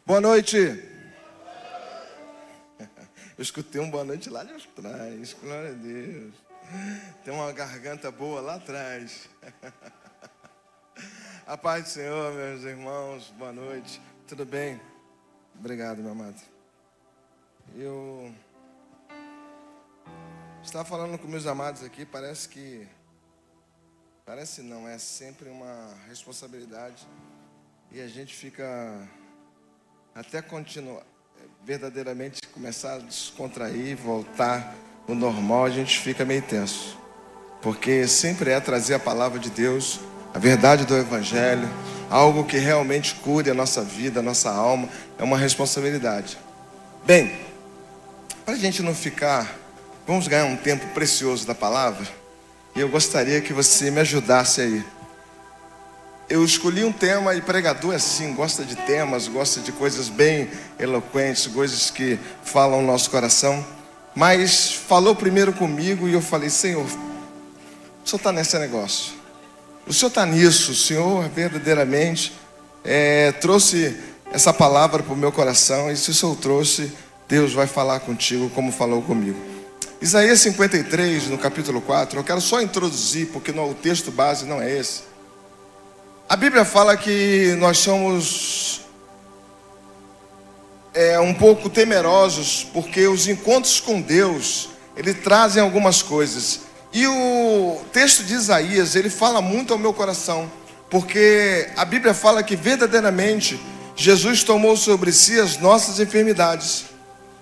Boa noite. Eu escutei um boa noite lá de trás. Glória a Deus. Tem uma garganta boa lá atrás. A paz do Senhor, meus irmãos. Boa noite. Tudo bem? Obrigado, meu amado. Eu estava falando com meus amados aqui. Parece não, é sempre uma responsabilidade. E a gente fica até continuar, verdadeiramente começar a descontrair, voltar ao normal, a gente fica meio tenso. Porque sempre é trazer a palavra de Deus, a verdade do Evangelho, algo que realmente cure a nossa vida, a nossa alma, é uma responsabilidade. Bem, para a gente não ficar, vamos ganhar um tempo precioso da palavra, e eu gostaria que você me ajudasse aí. Eu escolhi um tema, e pregador assim, gosta de temas, gosta de coisas bem eloquentes, coisas que falam no nosso coração. Mas falou primeiro comigo e eu falei: Senhor, o Senhor está nesse negócio. O Senhor está nisso. O Senhor verdadeiramente trouxe essa palavra para o meu coração. E se o Senhor trouxe, Deus vai falar contigo como falou comigo. Isaías 53, no capítulo 4, eu quero só introduzir, porque o texto base não é esse. A Bíblia fala que nós somos um pouco temerosos, porque os encontros com Deus, ele trazem algumas coisas. E o texto de Isaías, ele fala muito ao meu coração, porque a Bíblia fala que verdadeiramente Jesus tomou sobre si as nossas enfermidades,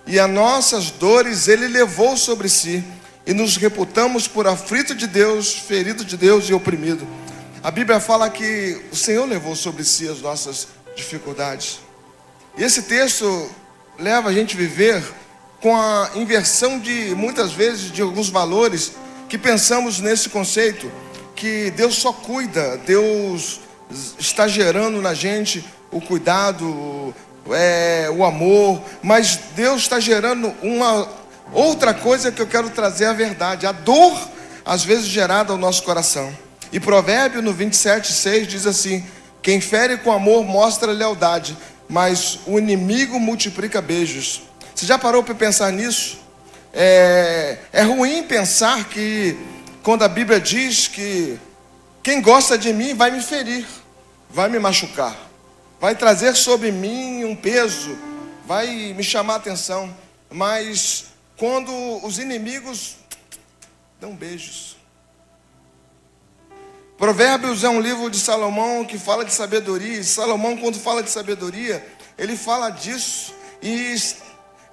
e as nossas dores ele levou sobre si, e nos reputamos por aflito de Deus, ferido de Deus e oprimido. A Bíblia fala que o Senhor levou sobre si as nossas dificuldades. E esse texto leva a gente a viver com a inversão de, muitas vezes, de alguns valores que pensamos nesse conceito, que Deus só cuida, Deus está gerando na gente o cuidado, o amor, mas Deus está gerando uma outra coisa que eu quero trazer a verdade, a dor, às vezes, gerada ao nosso coração. E Provérbio no 27:6 diz assim: quem fere com amor mostra lealdade, mas o inimigo multiplica beijos. Você já parou para pensar nisso? É ruim pensar que quando a Bíblia diz que quem gosta de mim vai me ferir, vai me machucar, vai trazer sobre mim um peso, vai me chamar a atenção. Mas quando os inimigos dão beijos. Provérbios é um livro de Salomão que fala de sabedoria. E Salomão, quando fala de sabedoria, ele fala disso. E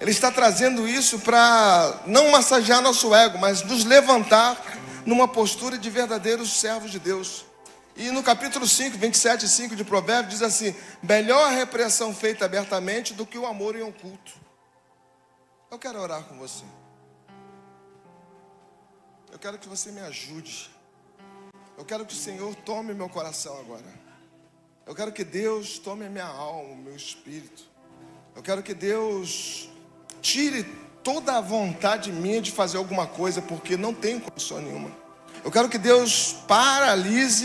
ele está trazendo isso para não massagear nosso ego, mas nos levantar numa postura de verdadeiros servos de Deus. E no capítulo 5, 27:5 de Provérbios diz assim: melhor a repreensão feita abertamente do que o amor em oculto. Eu quero orar com você. Eu quero que você me ajude. Eu quero que o Senhor tome meu coração agora. Eu quero que Deus tome a minha alma, o meu espírito. Eu quero que Deus tire toda a vontade minha de fazer alguma coisa, porque não tenho condição nenhuma. Eu quero que Deus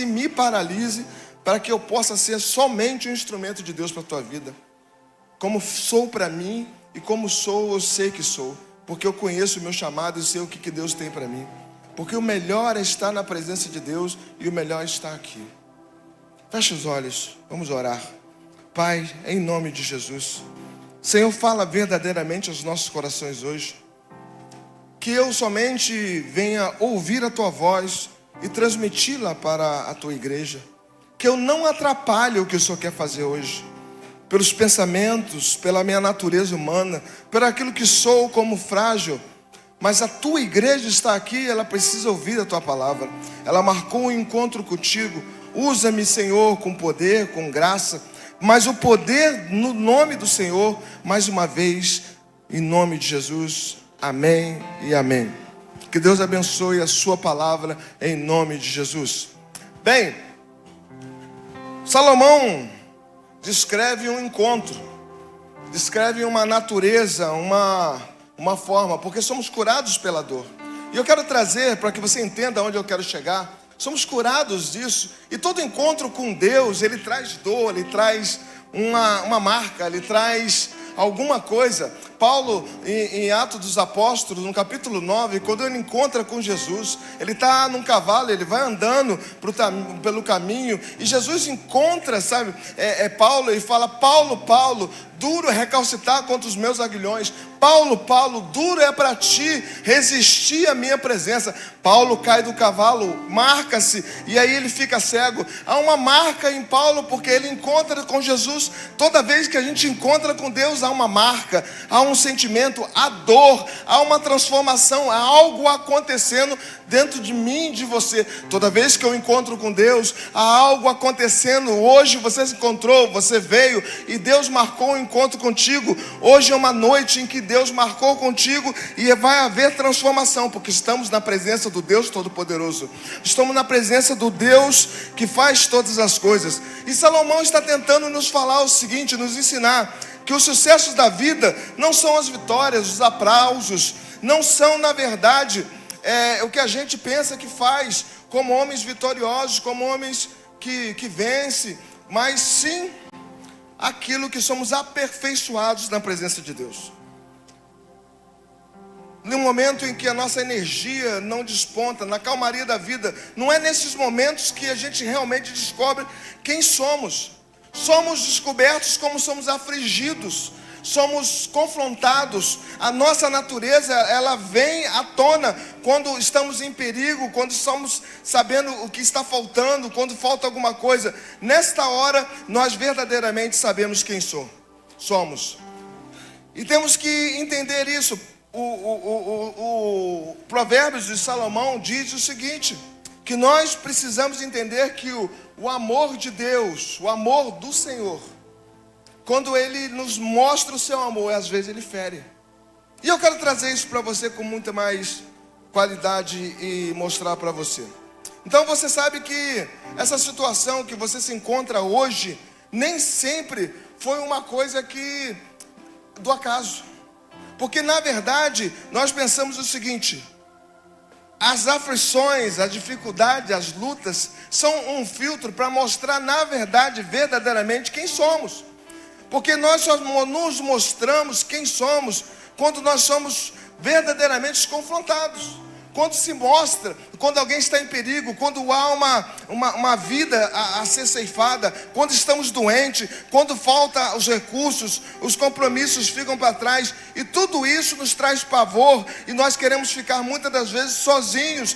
me paralise, para que eu possa ser somente um instrumento de Deus para a tua vida. Como sou para mim e como sou, eu sei que sou. Porque eu conheço o meu chamado e sei o que Deus tem para mim. Porque o melhor é estar na presença de Deus e o melhor é estar aqui. Feche os olhos, vamos orar. Pai, em nome de Jesus, Senhor, fala verdadeiramente aos nossos corações hoje. Que eu somente venha ouvir a Tua voz e transmiti-la para a Tua igreja. Que eu não atrapalhe o que o Senhor quer fazer hoje. Pelos pensamentos, pela minha natureza humana, por aquilo que sou como frágil. Mas a tua igreja está aqui, ela precisa ouvir a tua palavra. Ela marcou um encontro contigo. Usa-me, Senhor, com poder, com graça. Mas o poder no nome do Senhor, mais uma vez, em nome de Jesus. Amém e amém. Que Deus abençoe a sua palavra em nome de Jesus. Bem, Salomão descreve um encontro. Descreve uma natureza, uma forma, porque somos curados pela dor. E eu quero trazer, para que você entenda onde eu quero chegar, somos curados disso. E todo encontro com Deus, ele traz dor, ele traz uma marca, ele traz alguma coisa. Paulo, em Atos dos Apóstolos, no capítulo 9, quando ele encontra com Jesus, ele está num cavalo, ele vai andando pelo caminho, e Jesus encontra, sabe, Paulo, e fala: Paulo, Paulo, duro é recalcitar contra os meus aguilhões. Paulo, Paulo, duro é para ti resistir à minha presença. Paulo cai do cavalo, marca-se, e aí ele fica cego. Há uma marca em Paulo, porque ele encontra com Jesus. Toda vez que a gente encontra com Deus, há uma marca, há um sentimento, há dor, há uma transformação, há algo acontecendo dentro de mim e de você. Toda vez que eu encontro com Deus, há algo acontecendo. Hoje você se encontrou, você veio e Deus marcou um encontro contigo. Hoje é uma noite em que Deus marcou contigo e vai haver transformação, porque estamos na presença do Deus Todo-Poderoso. Estamos na presença do Deus que faz todas as coisas. E Salomão está tentando nos falar o seguinte, nos ensinar que os sucessos da vida não são as vitórias, os aplausos, não são, na verdade, o que a gente pensa que faz como homens vitoriosos, como homens que vencem, mas sim aquilo que somos aperfeiçoados na presença de Deus. No momento em que a nossa energia não desponta, na calmaria da vida, não é nesses momentos que a gente realmente descobre quem somos. Somos descobertos como somos afligidos, somos confrontados. A nossa natureza, ela vem à tona quando estamos em perigo, quando estamos sabendo o que está faltando, quando falta alguma coisa. Nesta hora, nós verdadeiramente sabemos quem somos. E temos que entender isso. O Provérbios de Salomão diz o seguinte, que nós precisamos entender que o amor de Deus, o amor do Senhor, quando Ele nos mostra o seu amor, às vezes Ele fere. E eu quero trazer isso para você com muita mais qualidade e mostrar para você. Então você sabe que essa situação que você se encontra hoje, nem sempre foi uma coisa que do acaso. Porque na verdade, nós pensamos o seguinte: as aflições, a dificuldade, as lutas são um filtro para mostrar na verdade, verdadeiramente quem somos. Porque nós só nos mostramos quem somos quando nós somos verdadeiramente confrontados. Quando se mostra, quando alguém está em perigo, quando há uma vida a ser ceifada, quando estamos doentes, quando falta os recursos, os compromissos ficam para trás, e tudo isso nos traz pavor, e nós queremos ficar muitas das vezes sozinhos,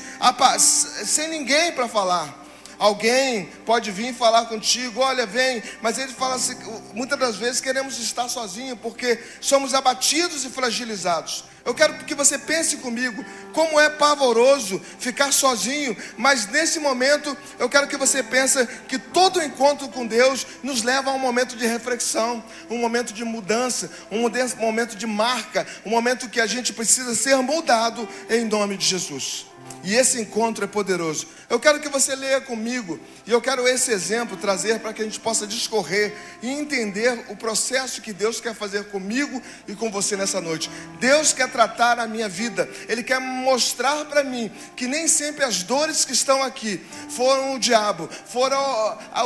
sem ninguém para falar. Alguém pode vir falar contigo, olha, vem, mas ele fala assim, muitas das vezes queremos estar sozinhos, porque somos abatidos e fragilizados. Eu quero que você pense comigo, como é pavoroso ficar sozinho, mas nesse momento, eu quero que você pense que todo encontro com Deus nos leva a um momento de reflexão, um momento de mudança, um momento de marca, um momento que a gente precisa ser mudado em nome de Jesus. E esse encontro é poderoso. Eu quero que você leia comigo, e eu quero esse exemplo trazer para que a gente possa discorrer e entender o processo que Deus quer fazer comigo e com você nessa noite. Deus quer tratar a minha vida, Ele quer mostrar para mim que nem sempre as dores que estão aqui foram o diabo, foram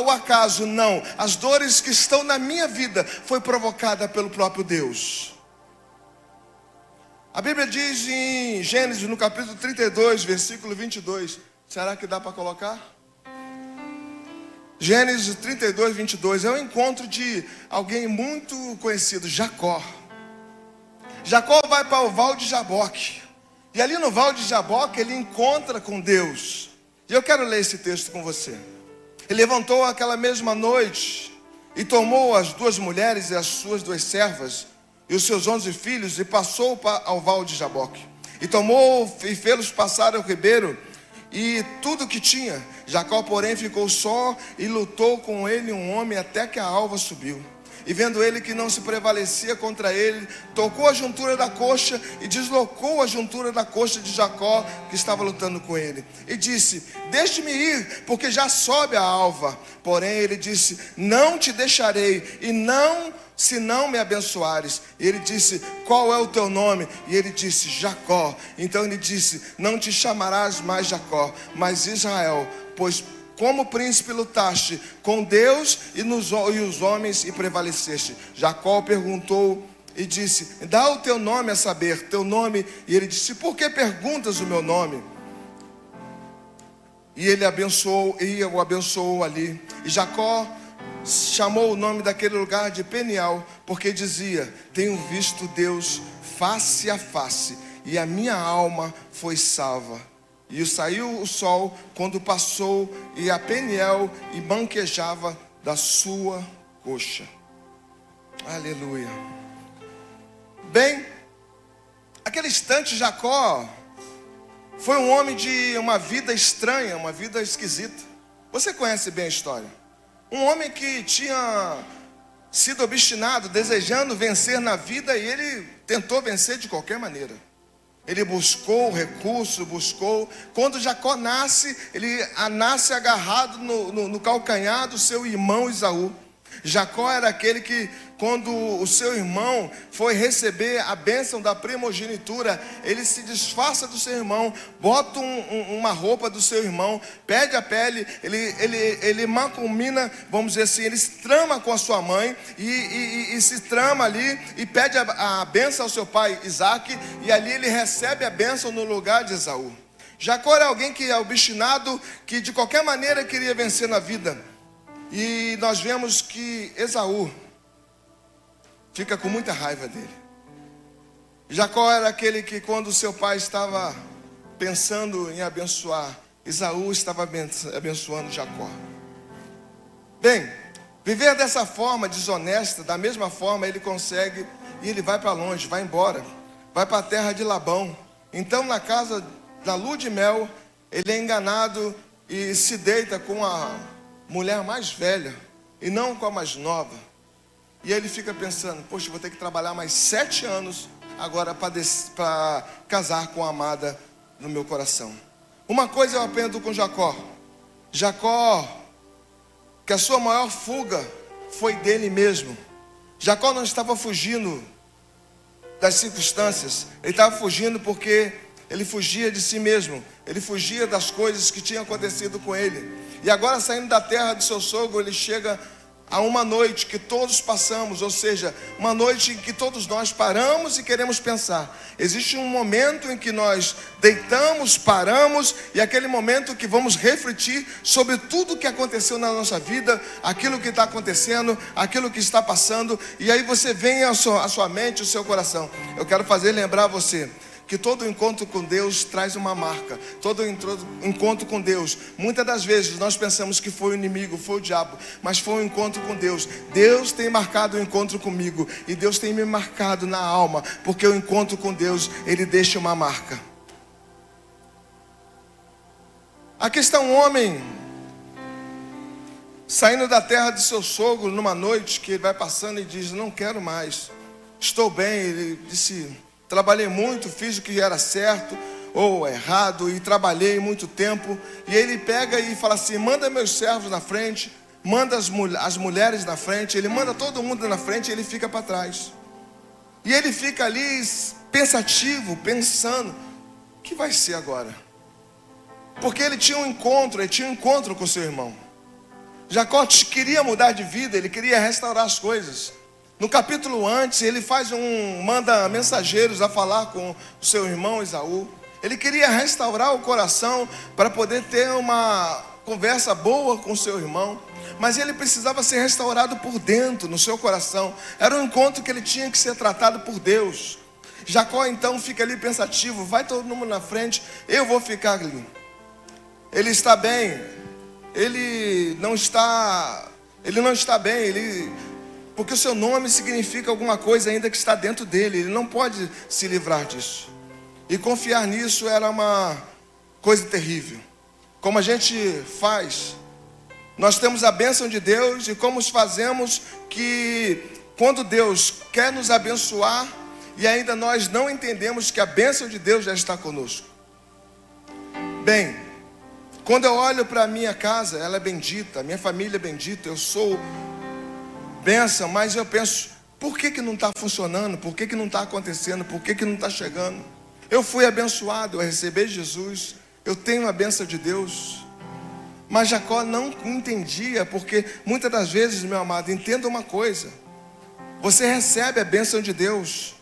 o acaso, não. As dores que estão na minha vida foi provocada pelo próprio Deus. A Bíblia diz em Gênesis, no capítulo 32, versículo 22. Será que dá para colocar? Gênesis 32, 22. É o encontro de alguém muito conhecido, Jacó. Jacó vai para o Val de Jaboque. E ali no Val de Jaboque ele encontra com Deus. E eu quero ler esse texto com você. Ele levantou aquela mesma noite e tomou as duas mulheres e as suas duas servas e os seus 11 filhos, e passou ao val de Jaboque. E tomou e fê-los passar ao ribeiro, e tudo que tinha. Jacó, porém, ficou só, e lutou com ele um homem até que a alva subiu. E vendo ele que não se prevalecia contra ele, tocou a juntura da coxa e deslocou a juntura da coxa de Jacó, que estava lutando com ele. E disse: deixe-me ir, porque já sobe a alva. Porém ele disse: não te deixarei, e não, se não me abençoares. E ele disse: qual é o teu nome? E ele disse: Jacó. Então ele disse: não te chamarás mais Jacó, mas Israel, pois como príncipe lutaste com Deus e os homens e prevaleceste. Jacó perguntou e disse: dá o teu nome a saber, teu nome. E ele disse: por que perguntas o meu nome? E ele o abençoou ali. E Jacó chamou o nome daquele lugar de Peniel, porque dizia: tenho visto Deus face a face, e a minha alma foi salva. E saiu o sol quando passou, e a Peniel e manquejava da sua coxa. Aleluia. Bem, aquele instante Jacó foi um homem de uma vida estranha, uma vida esquisita. Você conhece bem a história. Um homem que tinha sido obstinado, desejando vencer na vida, e ele tentou vencer de qualquer maneira. Ele buscou recurso, buscou. Quando Jacó nasce, ele nasce agarrado no calcanhar do seu irmão Esaú. Jacó era aquele que, quando o seu irmão foi receber a bênção da primogenitura, ele se disfarça do seu irmão, bota uma roupa do seu irmão, pede a pele, ele macumina, vamos dizer assim, ele se trama com a sua mãe, e se trama ali, e pede a bênção ao seu pai Isaque, e ali ele recebe a bênção no lugar de Esaú. Jacó era alguém que é obstinado, que de qualquer maneira queria vencer na vida. E nós vemos que Esaú fica com muita raiva dele. Jacó era aquele que, quando seu pai estava pensando em abençoar, Esaú estava abençoando Jacó. Bem, viver dessa forma desonesta, da mesma forma ele consegue, e ele vai para longe, vai embora, vai para a terra de Labão. Então, na casa da lua de mel, ele é enganado e se deita com a mulher mais velha e não com a mais nova. E ele fica pensando: poxa, vou ter que trabalhar mais 7 anos agora para casar com a amada no meu coração. Uma coisa eu aprendo com Jacó, que a sua maior fuga foi dele mesmo. Jacó não estava fugindo das circunstâncias, ele estava fugindo porque ele fugia de si mesmo, ele fugia das coisas que tinham acontecido com ele. E agora, saindo da terra do seu sogro, ele chega a uma noite que todos passamos, ou seja, uma noite em que todos nós paramos e queremos pensar. Existe um momento em que nós deitamos, paramos, e aquele momento que vamos refletir sobre tudo o que aconteceu na nossa vida, aquilo que está acontecendo, aquilo que está passando, e aí você vem à sua mente, ao seu coração. Eu quero fazer lembrar você que todo encontro com Deus traz uma marca. Todo encontro com Deus, muitas das vezes nós pensamos que foi o inimigo, foi o diabo, mas foi um encontro com Deus. Deus tem marcado o encontro comigo, e Deus tem me marcado na alma, porque o encontro com Deus, ele deixa uma marca. Aqui está um homem saindo da terra de seu sogro numa noite que ele vai passando e diz: não quero mais, estou bem. Ele disse: trabalhei muito, fiz o que era certo ou errado, e trabalhei muito tempo. E ele pega e fala assim: manda meus servos na frente, manda as mulheres na frente, ele manda todo mundo na frente, e ele fica para trás. E ele fica ali pensativo, pensando: o que vai ser agora? Porque ele tinha um encontro com seu irmão. Jacó queria mudar de vida, ele queria restaurar as coisas. No capítulo antes, ele manda mensageiros a falar com o seu irmão Esaú. Ele queria restaurar o coração para poder ter uma conversa boa com o seu irmão. Mas ele precisava ser restaurado por dentro, no seu coração. Era um encontro que ele tinha que ser tratado por Deus. Jacó então fica ali pensativo: vai todo mundo na frente, eu vou ficar ali. Ele está bem, ele não está bem, porque o seu nome significa alguma coisa ainda que está dentro dele. Ele não pode se livrar disso. E confiar nisso era uma coisa terrível. Como a gente faz? Nós temos a bênção de Deus, e como fazemos que quando Deus quer nos abençoar e ainda nós não entendemos que a bênção de Deus já está conosco? Bem, quando eu olho para a minha casa, ela é bendita, a minha família é bendita, eu sou bênção, mas eu penso: por que não está funcionando? Por que não está acontecendo? Por que não está chegando? Eu fui abençoado, eu recebi Jesus, eu tenho a bênção de Deus. Mas Jacó não entendia, porque muitas das vezes, meu amado, entenda uma coisa: você recebe a bênção de Deus,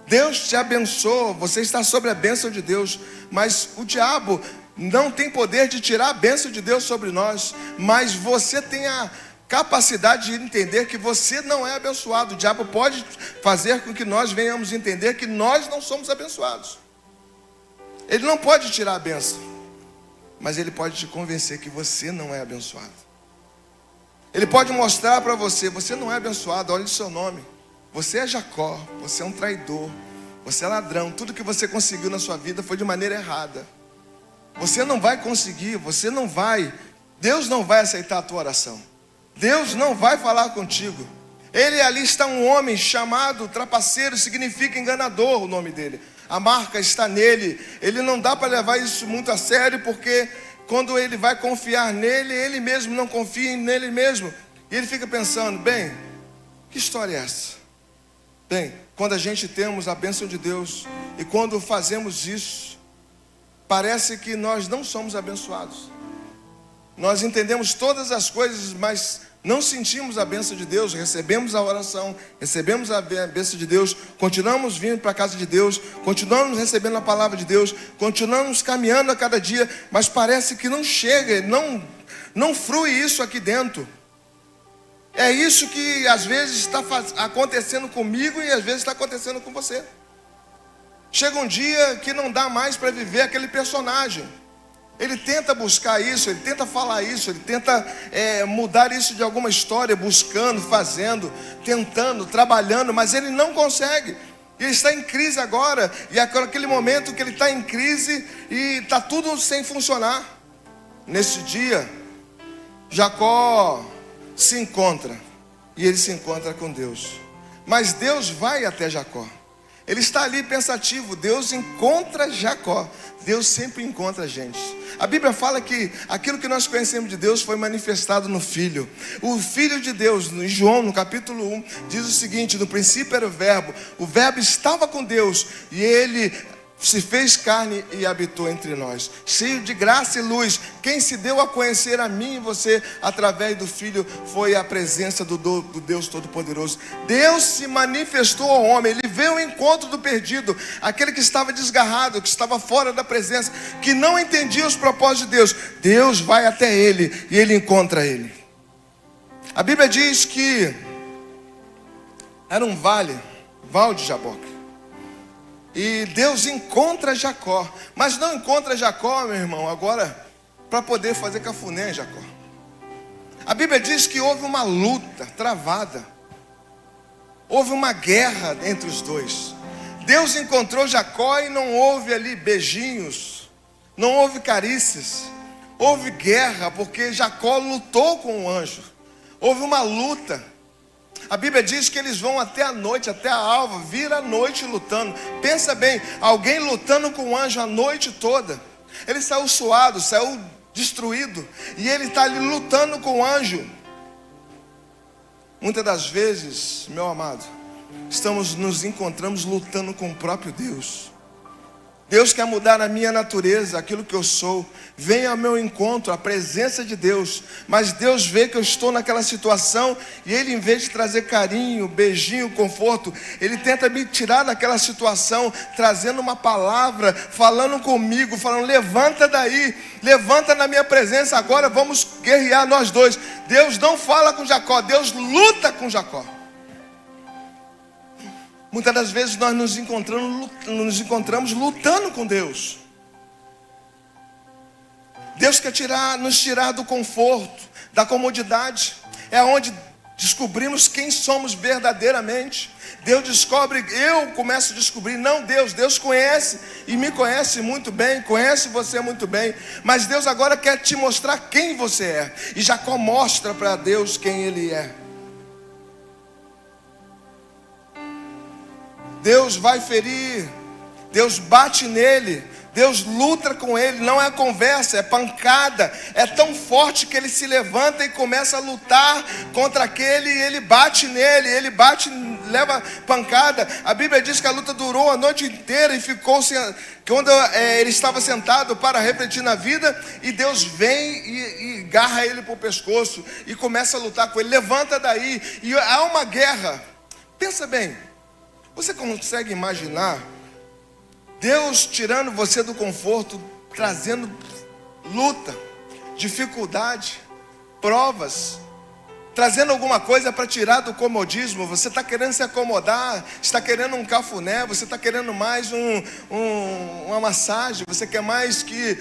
Deus te abençoa, você está sobre a bênção de Deus, mas o diabo não tem poder de tirar a bênção de Deus sobre nós. Mas você tem a capacidade de entender que você não é abençoado. O diabo pode fazer com que nós venhamos entender que nós não somos abençoados. Ele não pode tirar a bênção, mas ele pode te convencer que você não é abençoado. Ele pode mostrar para você: você não é abençoado, olha o seu nome. Você é Jacó, você é um traidor, você é ladrão. Tudo que você conseguiu na sua vida foi de maneira errada. Você não vai conseguir, Deus não vai aceitar a tua oração. Deus não vai falar contigo. Ele ali está um homem chamado trapaceiro, significa enganador o nome dele. A marca está nele. Ele não dá para levar isso muito a sério, porque quando ele vai confiar nele, ele mesmo não confia nele mesmo. E ele fica pensando: bem, que história é essa? Bem, quando a gente temos a bênção de Deus e quando fazemos isso, parece que nós não somos abençoados. Nós entendemos todas as coisas, mas não sentimos a bênção de Deus. Recebemos a oração, recebemos a bênção de Deus, continuamos vindo para a casa de Deus, continuamos recebendo a palavra de Deus, continuamos caminhando a cada dia, mas parece que não chega, não flui isso aqui dentro. É isso que às vezes está acontecendo comigo e às vezes está acontecendo com você. Chega um dia que não dá mais para viver aquele personagem. Ele tenta buscar isso, ele tenta falar isso, ele tenta mudar isso de alguma história, buscando, fazendo, tentando, trabalhando, mas ele não consegue. Ele está em crise agora, e é aquele momento que ele está em crise e está tudo sem funcionar. Nesse dia, Jacó se encontra, e ele se encontra com Deus. Mas Deus vai até Jacó. Ele está ali pensativo. Deus encontra Jacó. Deus sempre encontra a gente. A Bíblia fala que aquilo que nós conhecemos de Deus foi manifestado no Filho. O Filho de Deus, em João, no capítulo 1, diz o seguinte: no princípio era o Verbo estava com Deus, e Ele se fez carne e habitou entre nós, cheio de graça e luz. Quem se deu a conhecer a mim e você através do Filho foi a presença do Deus Todo-Poderoso. Deus se manifestou ao homem. Ele veio ao encontro do perdido, aquele que estava desgarrado, que estava fora da presença, que não entendia os propósitos de Deus. Deus vai até ele e ele encontra ele. A Bíblia diz que era um vale de Jaboque. E Deus encontra Jacó, mas não encontra Jacó, meu irmão, agora para poder fazer cafuné em Jacó. A Bíblia diz que houve uma luta travada, houve uma guerra entre os dois. Deus encontrou Jacó e não houve ali beijinhos, não houve carícias, houve guerra, porque Jacó lutou com o anjo. Houve uma luta. A Bíblia diz que eles vão até a noite, até a alva, vira a noite lutando. Pensa bem, alguém lutando com o anjo a noite toda. Ele saiu suado, saiu destruído, e ele está ali lutando com o anjo. Muitas das vezes, meu amado, nos encontramos lutando com o próprio Deus. Deus quer mudar a minha natureza, aquilo que eu sou. Venha ao meu encontro, a presença de Deus. Mas Deus vê que eu estou naquela situação, e Ele, em vez de trazer carinho, beijinho, conforto, Ele tenta me tirar daquela situação, trazendo uma palavra, falando comigo, falando: levanta daí, levanta na minha presença, agora vamos guerrear nós dois. Deus não fala com Jacó, Deus luta com Jacó. Muitas das vezes nós nos encontramos lutando com Deus. Deus quer nos tirar do conforto, da comodidade. É onde descobrimos quem somos verdadeiramente. Deus descobre, eu começo a descobrir. Não, Deus conhece e me conhece muito bem, conhece você muito bem. Mas Deus agora quer te mostrar quem você é. E Jacó mostra para Deus quem ele é. Deus vai ferir, Deus bate nele, Deus luta com ele. Não é conversa, é pancada. É tão forte que ele se levanta e começa a lutar contra aquele, e ele bate nele, ele bate leva pancada. A Bíblia diz que a luta durou a noite inteira e ficou quando ele estava sentado para refletir na vida, e Deus vem e agarra ele para o pescoço e começa a lutar com ele. Levanta daí, e há uma guerra. Pensa bem, você consegue imaginar Deus tirando você do conforto, trazendo luta, dificuldade, provas, trazendo alguma coisa para tirar do comodismo? Você está querendo se acomodar, está querendo um cafuné, você está querendo mais uma massagem, você quer mais que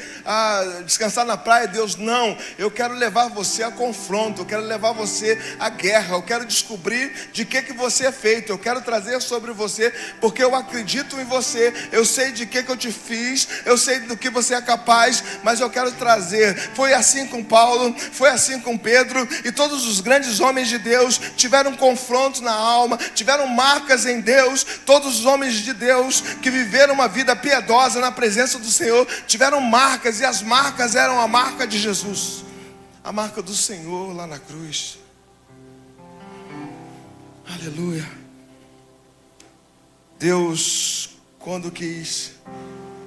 descansar na praia. Deus, não, eu quero levar você a confronto, eu quero levar você à guerra, eu quero descobrir de que você é feito, eu quero trazer sobre você, porque eu acredito em você, eu sei de que eu te fiz, eu sei do que você é capaz, mas eu quero trazer. Foi assim com Paulo, foi assim com Pedro, e todos os grandes homens de Deus tiveram confrontos na alma, tiveram marcas em Deus. Todos os homens de Deus que viveram uma vida piedosa na presença do Senhor tiveram marcas, e as marcas eram a marca de Jesus, a marca do Senhor lá na cruz. Aleluia. Deus, quando quis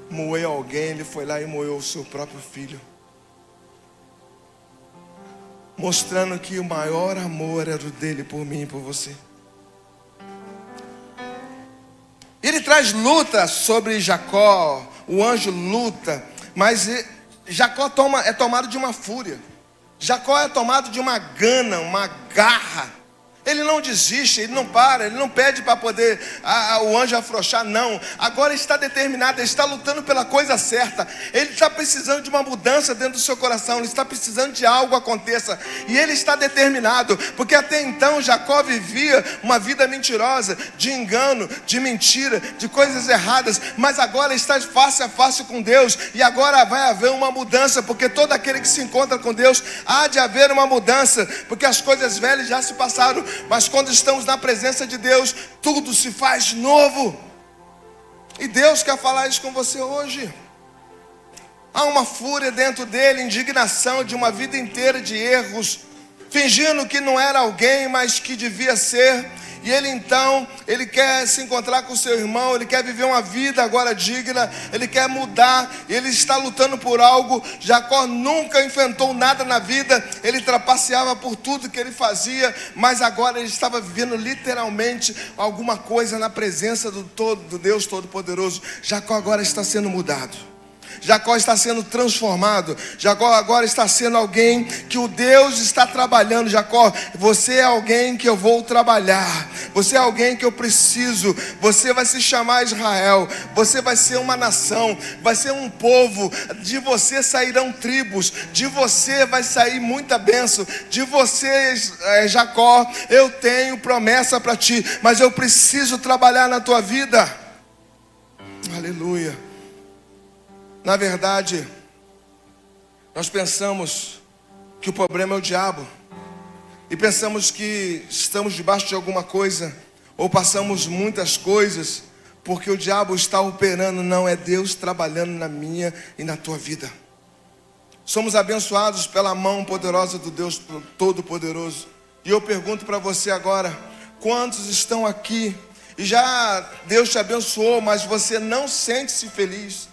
moer alguém, Ele foi lá e moeu o seu próprio filho, mostrando que o maior amor era o dele por mim e por você. Ele traz luta sobre Jacó, o anjo luta, mas Jacó é tomado de uma fúria. Jacó é tomado de uma gana, uma garra. Ele não desiste, ele não para, ele não pede para poder o anjo afrouxar, não. Agora está determinado, ele está lutando pela coisa certa. Ele está precisando de uma mudança dentro do seu coração, ele está precisando de algo aconteça, e ele está determinado, porque até então Jacó vivia uma vida mentirosa, de engano, de mentira, de coisas erradas, mas agora está face a face com Deus, e agora vai haver uma mudança, porque todo aquele que se encontra com Deus, há de haver uma mudança, porque as coisas velhas já se passaram, mas quando estamos na presença de Deus, tudo se faz novo. E Deus quer falar isso com você hoje. Há uma fúria dentro dele, indignação de uma vida inteira de erros, fingindo que não era alguém, mas que devia ser. E ele então, ele quer se encontrar com seu irmão, ele quer viver uma vida agora digna, ele quer mudar, ele está lutando por algo. Jacó nunca enfrentou nada na vida, ele trapaceava por tudo que ele fazia, mas agora ele estava vivendo literalmente alguma coisa na presença do Deus Todo-Poderoso. Jacó agora está sendo mudado. Jacó está sendo transformado. Jacó agora está sendo alguém que o Deus está trabalhando. Jacó, você é alguém que eu vou trabalhar. Você é alguém que eu preciso. Você vai se chamar Israel. Você vai ser uma nação. Vai ser um povo. De você sairão tribos. De você vai sair muita bênção. De você, Jacó, eu tenho promessa para ti, mas eu preciso trabalhar na tua vida. Aleluia. Na verdade, nós pensamos que o problema é o diabo, e pensamos que estamos debaixo de alguma coisa, ou passamos muitas coisas, porque o diabo está operando. Não, é Deus trabalhando na minha e na tua vida. Somos abençoados pela mão poderosa do Deus Todo-Poderoso. E eu pergunto para você agora, quantos estão aqui e já Deus te abençoou, mas você não sente-se feliz?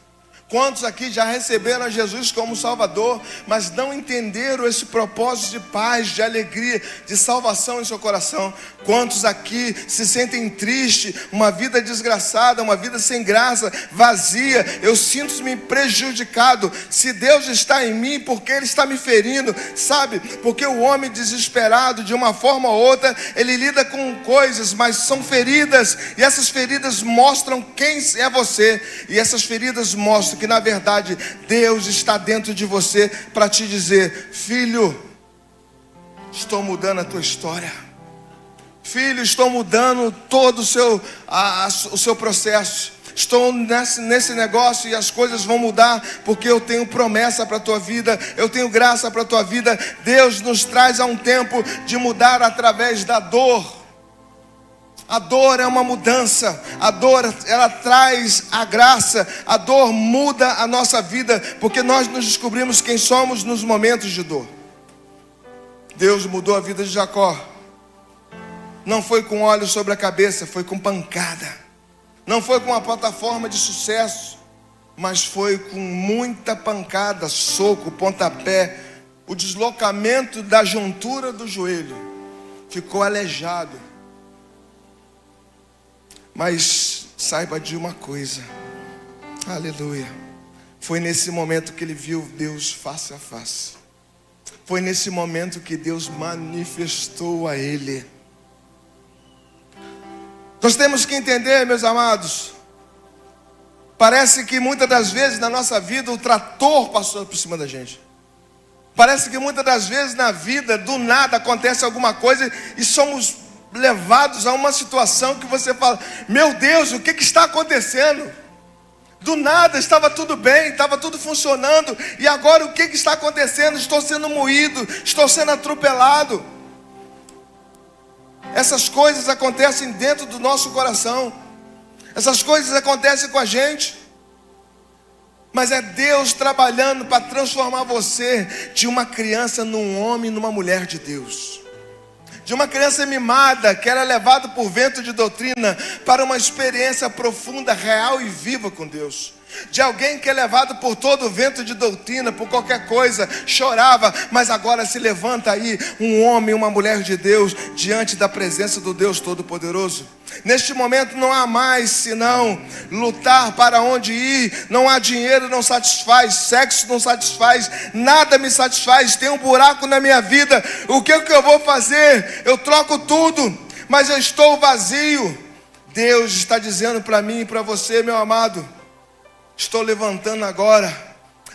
Quantos aqui já receberam a Jesus como Salvador, mas não entenderam esse propósito de paz, de alegria, de salvação em seu coração? Quantos aqui se sentem tristes, uma vida desgraçada, uma vida sem graça, vazia? Eu sinto-me prejudicado. Se Deus está em mim, por que Ele está me ferindo? Sabe, porque o homem desesperado, de uma forma ou outra, ele lida com coisas, mas são feridas, e essas feridas mostram quem é você, e essas feridas mostram que na verdade Deus está dentro de você para te dizer: filho, estou mudando a tua história. Filho, estou mudando todo o seu processo. Estou nesse negócio e as coisas vão mudar, porque eu tenho promessa para a tua vida, eu tenho graça para a tua vida. Deus nos traz a um tempo de mudar através da dor. A dor é uma mudança, a dor ela traz a graça, a dor muda a nossa vida, porque nós nos descobrimos quem somos nos momentos de dor. Deus mudou a vida de Jacó, Não foi com óleo sobre a cabeça, foi com pancada. Não foi com uma plataforma de sucesso, mas foi com muita pancada, soco, pontapé. O deslocamento da juntura do joelho. Ficou aleijado. Mas saiba de uma coisa. Aleluia. Foi nesse momento que ele viu Deus face a face. Foi nesse momento que Deus manifestou a ele. Nós temos que entender, meus amados. Parece que muitas das vezes na nossa vida o trator passou por cima da gente. Parece que muitas das vezes na vida, do nada, acontece alguma coisa e somos levados a uma situação que você fala: meu Deus, o que está acontecendo? Do nada estava tudo bem, estava tudo funcionando, e agora o que está acontecendo? Estou sendo moído, estou sendo atropelado. Essas coisas acontecem dentro do nosso coração. Essas coisas acontecem com a gente. Mas é Deus trabalhando para transformar você de uma criança num homem, numa mulher de Deus. De uma criança mimada que era levada por vento de doutrina para uma experiência profunda, real e viva com Deus. De alguém que é levado por todo o vento de doutrina, por qualquer coisa, chorava, mas agora se levanta aí um homem, uma mulher de Deus, diante da presença do Deus Todo-Poderoso. Neste momento não há mais senão lutar para onde ir. Não há dinheiro, não satisfaz, sexo não satisfaz, nada me satisfaz, tem um buraco na minha vida. O que eu vou fazer? Eu troco tudo, mas eu estou vazio. Deus está dizendo para mim e para você, meu amado: estou levantando agora,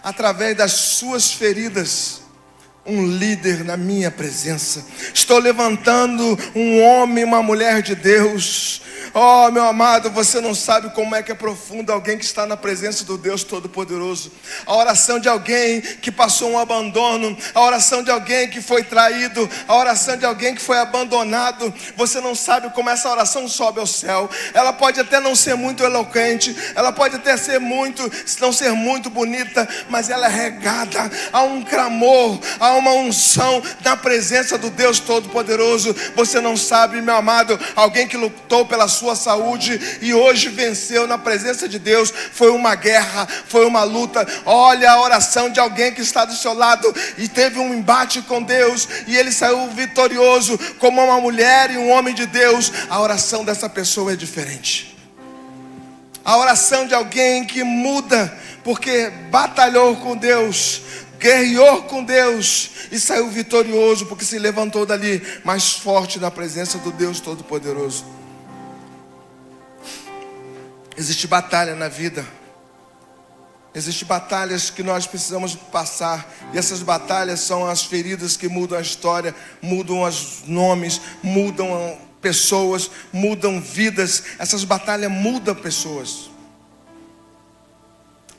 através das suas feridas, um líder na minha presença. Estou levantando um homem, uma mulher de Deus. Oh, meu amado, você não sabe como é que é profundo alguém que está na presença do Deus Todo-Poderoso. A oração de alguém que passou um abandono, a oração de alguém que foi traído, a oração de alguém que foi abandonado. Você não sabe como essa oração sobe ao céu. Ela pode até não ser muito eloquente, ela pode até não ser muito bonita, mas ela é regada a um clamor, a uma unção na presença do Deus Todo-Poderoso. Você não sabe, meu amado, alguém que lutou pela sua saúde e hoje venceu na presença de Deus. Foi uma guerra, foi uma luta. Olha a oração de alguém que está do seu lado e teve um embate com Deus e ele saiu vitorioso, como uma mulher e um homem de Deus. A oração dessa pessoa é diferente. A oração de alguém que muda porque batalhou com Deus, guerreou com Deus e saiu vitorioso porque se levantou dali mais forte na presença do Deus Todo-Poderoso. Existe batalha na vida. Existem batalhas que nós precisamos passar. E essas batalhas são as feridas que mudam a história, mudam os nomes, mudam pessoas, mudam vidas. Essas batalhas mudam pessoas.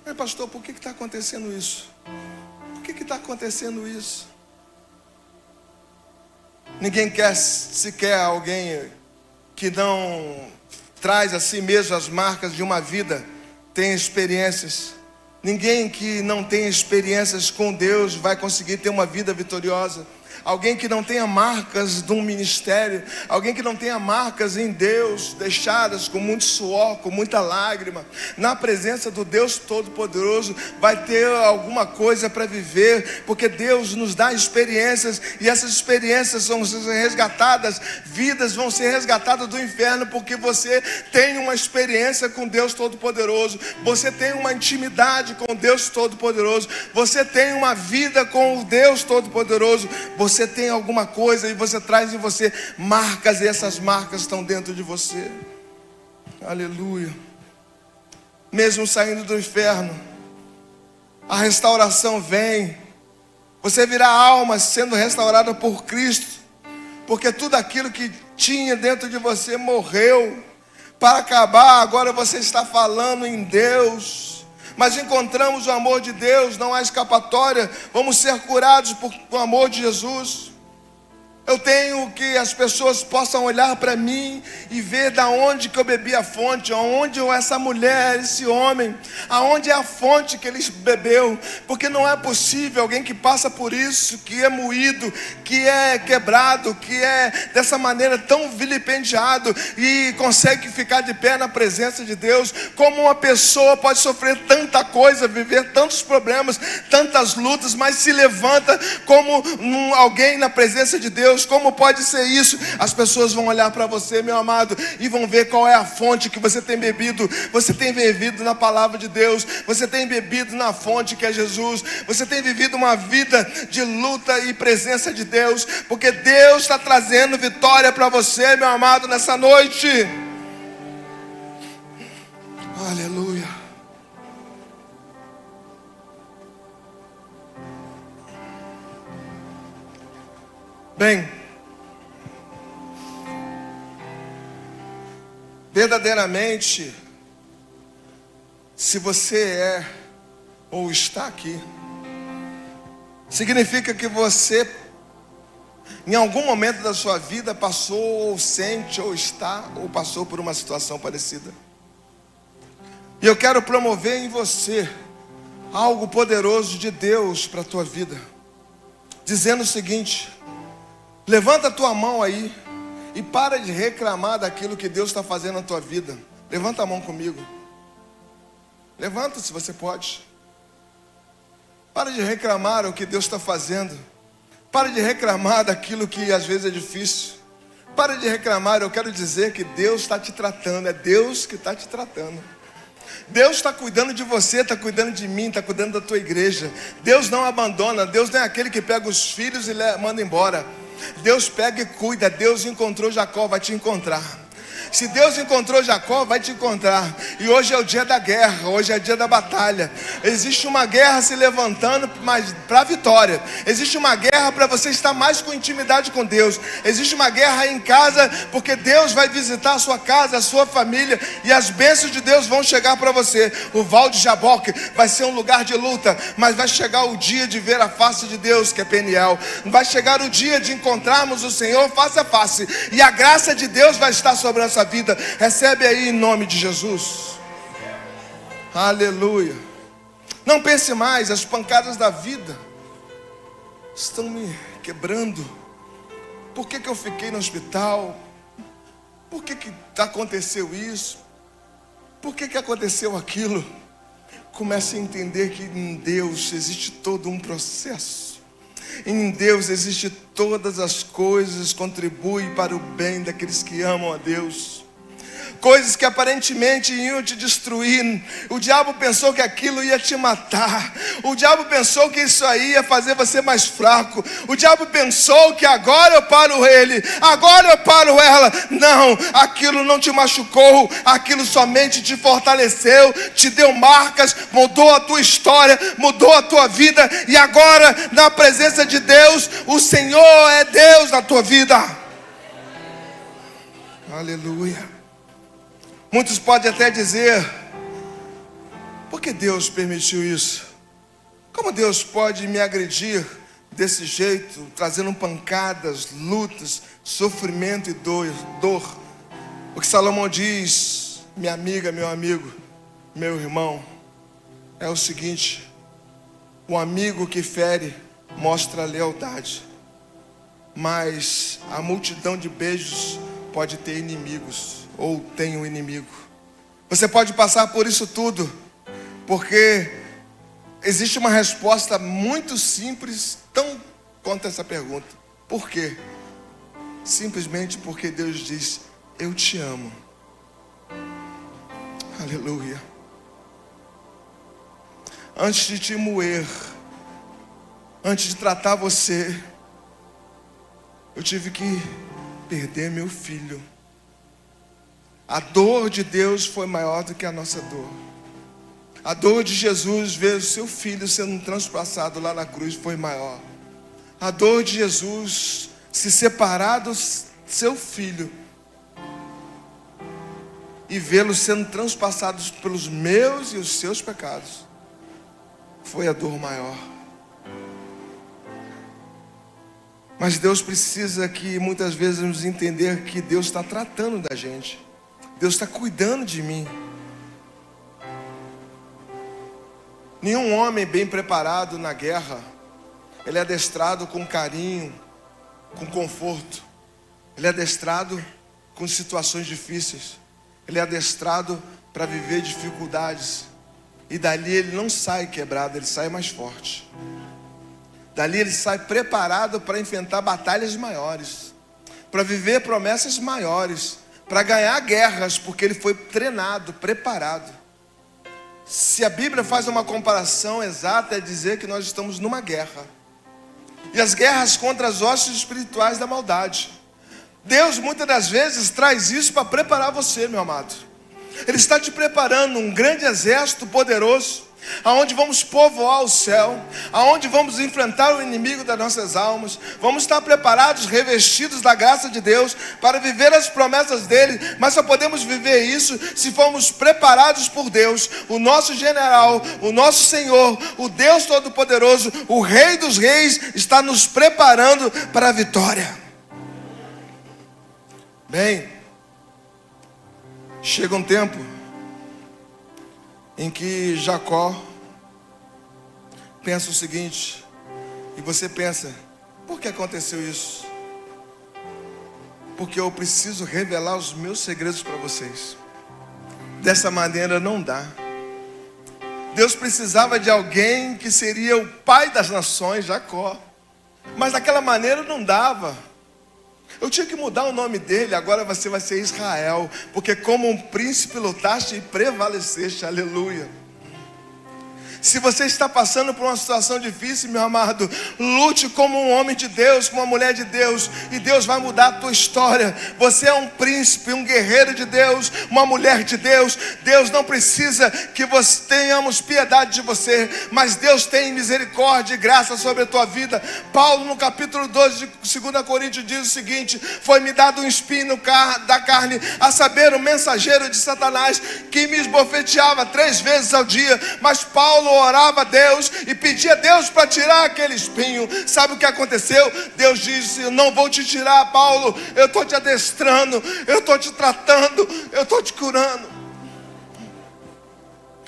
Mas pastor, por que está acontecendo isso? Por que está acontecendo isso? Ninguém quer sequer alguém que não traz a si mesmo as marcas de uma vida, tem experiências. Ninguém que não tenha experiências com Deus vai conseguir ter uma vida vitoriosa. Alguém que não tenha marcas de um ministério, alguém que não tenha marcas em Deus, deixadas com muito suor, com muita lágrima, na presença do Deus Todo-Poderoso, vai ter alguma coisa para viver, porque Deus nos dá experiências, e essas experiências vão ser resgatadas, vidas vão ser resgatadas do inferno, porque você tem uma experiência com Deus Todo-Poderoso, você tem uma intimidade com Deus Todo-Poderoso, você tem uma vida com o Deus Todo-Poderoso. Você tem alguma coisa e você traz em você marcas, e essas marcas estão dentro de você. Aleluia. Mesmo saindo do inferno, a restauração vem. Você virá alma sendo restaurada por Cristo, porque tudo aquilo que tinha dentro de você morreu para acabar. Agora você está falando em Deus. Mas encontramos o amor de Deus, não há escapatória. Vamos ser curados por o amor de Jesus. Eu tenho que as pessoas possam olhar para mim e ver da onde que eu bebi a fonte, aonde essa mulher, esse homem, aonde é a fonte que ele bebeu, porque não é possível alguém que passa por isso, que é moído, que é quebrado, que é dessa maneira tão vilipendiado e consegue ficar de pé na presença de Deus. Como uma pessoa pode sofrer tanta coisa, viver tantos problemas, tantas lutas, mas se levanta como alguém na presença de Deus? Como pode ser isso? As pessoas vão olhar para você, meu amado, e vão ver qual é a fonte que você tem bebido. Você tem bebido na palavra de Deus, você tem bebido na fonte que é Jesus, você tem vivido uma vida de luta e presença de Deus, porque Deus está trazendo vitória para você, meu amado, nessa noite. Aleluia. Bem, verdadeiramente, se você é ou está aqui, significa que você, em algum momento da sua vida, passou, ou sente, ou está, ou passou por uma situação parecida. E eu quero promover em você algo poderoso de Deus para a tua vida, dizendo o seguinte: levanta a tua mão aí e para de reclamar daquilo que Deus está fazendo na tua vida. Levanta a mão comigo. Levanta se você pode. Para de reclamar o que Deus está fazendo. Para de reclamar daquilo que às vezes é difícil. Para de reclamar, eu quero dizer que Deus está te tratando. É Deus que está te tratando. Deus está cuidando de você, está cuidando de mim, está cuidando da tua igreja. Deus não abandona. Deus não é aquele que pega os filhos e manda embora. Deus pega e cuida. Deus encontrou Jacó, vai te encontrar. Se Deus encontrou Jacó, vai te encontrar. E hoje é o dia da guerra, hoje é o dia da batalha. Existe uma guerra se levantando, mas para a vitória. Existe uma guerra para você estar mais com intimidade com Deus. Existe uma guerra em casa, porque Deus vai visitar a sua casa, a sua família, e as bênçãos de Deus vão chegar para você. O Val de Jaboque vai ser um lugar de luta, mas vai chegar o dia de ver a face de Deus, que é Peniel. Vai chegar o dia de encontrarmos o Senhor face a face, e a graça de Deus vai estar sobre essa vida. Recebe aí em nome de Jesus. Aleluia. Não pense mais, as pancadas da vida estão me quebrando. Por que eu fiquei no hospital? Por que aconteceu isso? Por que aconteceu aquilo? Comece a entender que em Deus existe todo um processo. Em Deus existe todas as coisas, contribuem para o bem daqueles que amam a Deus. Coisas que aparentemente iam te destruir. O diabo pensou que aquilo ia te matar. O diabo pensou que isso aí ia fazer você mais fraco. O diabo pensou que agora eu paro ele, agora eu paro ela. Não, aquilo não te machucou. Aquilo somente te fortaleceu, te deu marcas, mudou a tua história, mudou a tua vida. E agora, na presença de Deus, o Senhor é Deus na tua vida. Aleluia. Muitos podem até dizer: por que Deus permitiu isso? Como Deus pode me agredir desse jeito, trazendo pancadas, lutas, sofrimento e dor? O que Salomão diz, minha amiga, meu amigo, meu irmão, é o seguinte: o amigo que fere mostra lealdade, mas a multidão de beijos pode ter inimigos, ou tem um inimigo. Você pode passar por isso tudo, porque existe uma resposta muito simples, tão quanto essa pergunta: por quê? Simplesmente porque Deus diz: eu te amo. Aleluia. Antes de te moer, antes de tratar você, eu tive que perder meu filho. A dor de Deus foi maior do que a nossa dor. A dor de Jesus ver o seu filho sendo transpassado lá na cruz foi maior. A dor de Jesus se separar do seu filho e vê-lo sendo transpassado pelos meus e os seus pecados foi a dor maior. Mas Deus precisa que muitas vezes nos entender que Deus está tratando da gente. Deus está cuidando de mim. Nenhum homem bem preparado na guerra, ele é adestrado com carinho, com conforto. Ele é adestrado com situações difíceis. Ele é adestrado para viver dificuldades. E dali ele não sai quebrado, ele sai mais forte. Dali ele sai preparado para enfrentar batalhas maiores, para viver promessas maiores, para ganhar guerras, porque ele foi treinado, preparado. Se a Bíblia faz uma comparação exata, é dizer que nós estamos numa guerra. E as guerras contra as hostes espirituais da maldade. Deus muitas das vezes traz isso para preparar você, meu amado. Ele está te preparando um grande exército poderoso, aonde vamos povoar o céu, aonde vamos enfrentar o inimigo das nossas almas. Vamos estar preparados, revestidos da graça de Deus, para viver as promessas dele. Mas só podemos viver isso se formos preparados por Deus, o nosso general, o nosso Senhor, o Deus Todo-Poderoso, o Rei dos Reis, está nos preparando para a vitória. Bem, chega um tempo em que Jacó pensa o seguinte, e você pensa, por que aconteceu isso? Porque eu preciso revelar os meus segredos para vocês. Dessa maneira não dá. Deus precisava de alguém que seria o pai das nações, Jacó. Mas daquela maneira não dava. Eu tinha que mudar o nome dele, agora você vai ser Israel, porque como um príncipe lutaste e prevaleceste, aleluia. Se você está passando por uma situação difícil, meu amado, lute como um homem de Deus, como uma mulher de Deus, e Deus vai mudar a tua história. Você é um príncipe, um guerreiro de Deus, uma mulher de Deus. Deus não precisa que tenhamos piedade de você, mas Deus tem misericórdia e graça sobre a tua vida. Paulo, no capítulo 12 de 2 Coríntios, diz o seguinte: foi-me dado um espinho da carne, a saber, o mensageiro de Satanás, que me esbofeteava 3 vezes ao dia. Mas Paulo orava a Deus e pedia a Deus para tirar aquele espinho. Sabe o que aconteceu? Deus disse: eu não vou te tirar, Paulo, eu estou te adestrando, eu estou te tratando, eu estou te curando.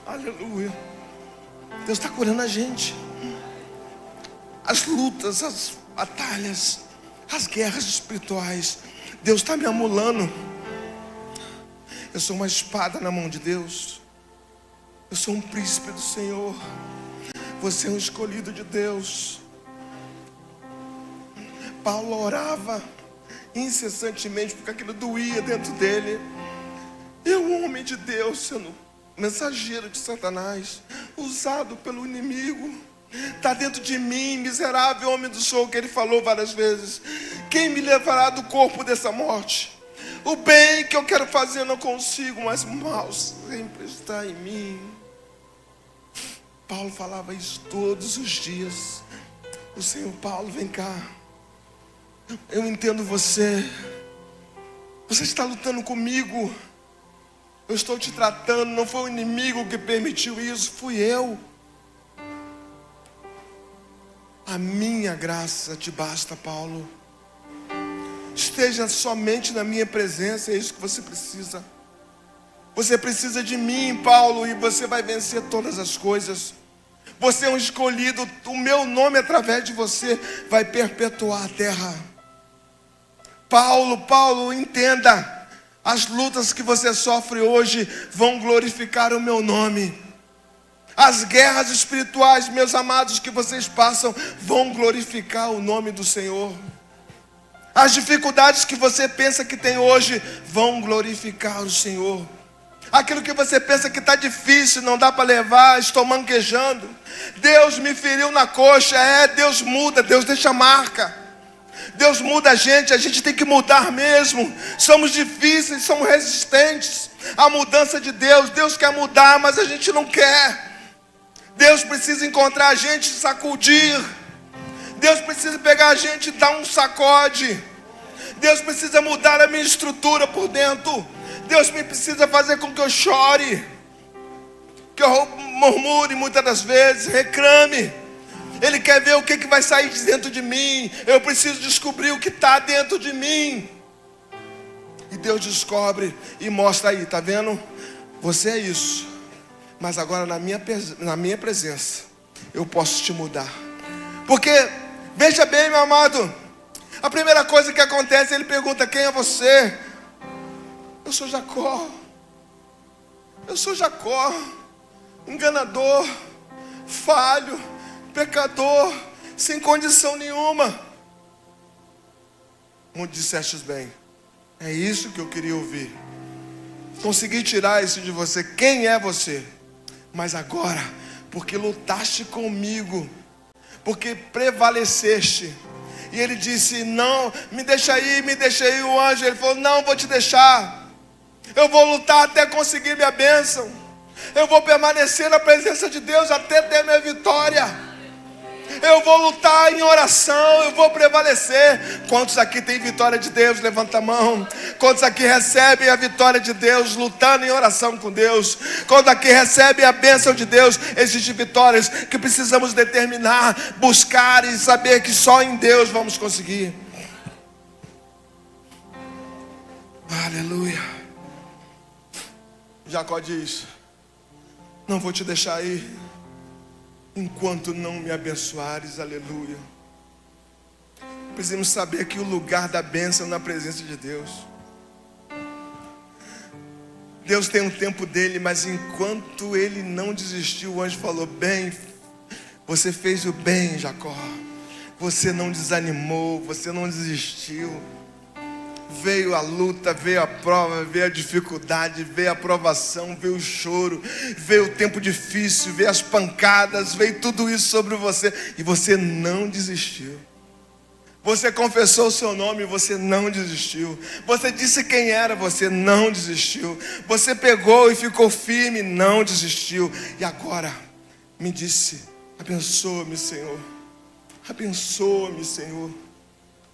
Aleluia. Deus está curando a gente. As lutas, as batalhas, as guerras espirituais, Deus está me amolando. Eu sou uma espada na mão de Deus. Eu sou um príncipe do Senhor. Você é um escolhido de Deus. Paulo orava incessantemente, porque aquilo doía dentro dele. Eu, um homem de Deus, sendo mensageiro de Satanás, usado pelo inimigo. Está dentro de mim, miserável homem do sol, que ele falou várias vezes. Quem me levará do corpo dessa morte? O bem que eu quero fazer eu não consigo, mas o mal sempre está em mim. Paulo falava isso todos os dias. O Senhor: Paulo, vem cá, eu entendo você. Você está lutando comigo. Eu estou te tratando. Não foi o inimigo que permitiu isso, fui eu. A minha graça te basta, Paulo. Esteja somente na minha presença, é isso que você precisa. Você precisa de mim, Paulo, e você vai vencer todas as coisas. Você é um escolhido, o meu nome através de você vai perpetuar a terra. Paulo, entenda, as lutas que você sofre hoje vão glorificar o meu nome. As guerras espirituais, meus amados, que vocês passam, vão glorificar o nome do Senhor. As dificuldades que você pensa que tem hoje vão glorificar o Senhor. Aquilo que você pensa que está difícil, não dá para levar, estou manquejando. Deus me feriu na coxa. Deus muda, Deus deixa marca. Deus muda a gente tem que mudar mesmo. Somos difíceis, somos resistentes à mudança de Deus. Deus quer mudar, mas a gente não quer. Deus precisa encontrar a gente e sacudir. Deus precisa pegar a gente e dar um sacode. Deus precisa mudar a minha estrutura por dentro. Deus me precisa fazer com que eu chore, que eu murmure muitas das vezes, reclame. Ele quer ver o que vai sair de dentro de mim. Eu preciso descobrir o que está dentro de mim. E Deus descobre e mostra aí, tá vendo? Você é isso. Mas agora na minha presença, eu posso te mudar. Porque, veja bem, meu amado, a primeira coisa que acontece, ele pergunta: quem é você? Eu sou Jacó. Eu sou Jacó, enganador, falho, pecador, sem condição nenhuma. Muito disseste bem. É isso que eu queria ouvir. Consegui tirar isso de você. Quem é você? Mas agora, porque lutaste comigo, porque prevaleceste. E ele disse: não, me deixa aí. O anjo, ele falou: não vou te deixar. Eu vou lutar até conseguir minha bênção. Eu vou permanecer na presença de Deus até ter minha vitória. Eu vou lutar em oração, eu vou prevalecer. Quantos aqui tem vitória de Deus? Levanta a mão. Quantos aqui recebem a vitória de Deus, lutando em oração com Deus? Quantos aqui recebem a bênção de Deus? Existem vitórias que precisamos determinar, buscar e saber que só em Deus vamos conseguir. Aleluia. Jacó diz: não vou te deixar ir enquanto não me abençoares. Aleluia. Precisamos saber que o lugar da bênção é na presença de Deus. Deus tem um tempo dele, mas enquanto ele não desistiu, o anjo falou: bem, você fez o bem, Jacó. Você não desanimou, você não desistiu. Veio a luta, veio a prova, veio a dificuldade, veio a provação, veio o choro, veio o tempo difícil, veio as pancadas, veio tudo isso sobre você, e você não desistiu. Você confessou o seu nome, você não desistiu. Você disse quem era, você não desistiu. Você pegou e ficou firme, não desistiu. E agora me disse: abençoa-me, Senhor. Abençoa-me, Senhor.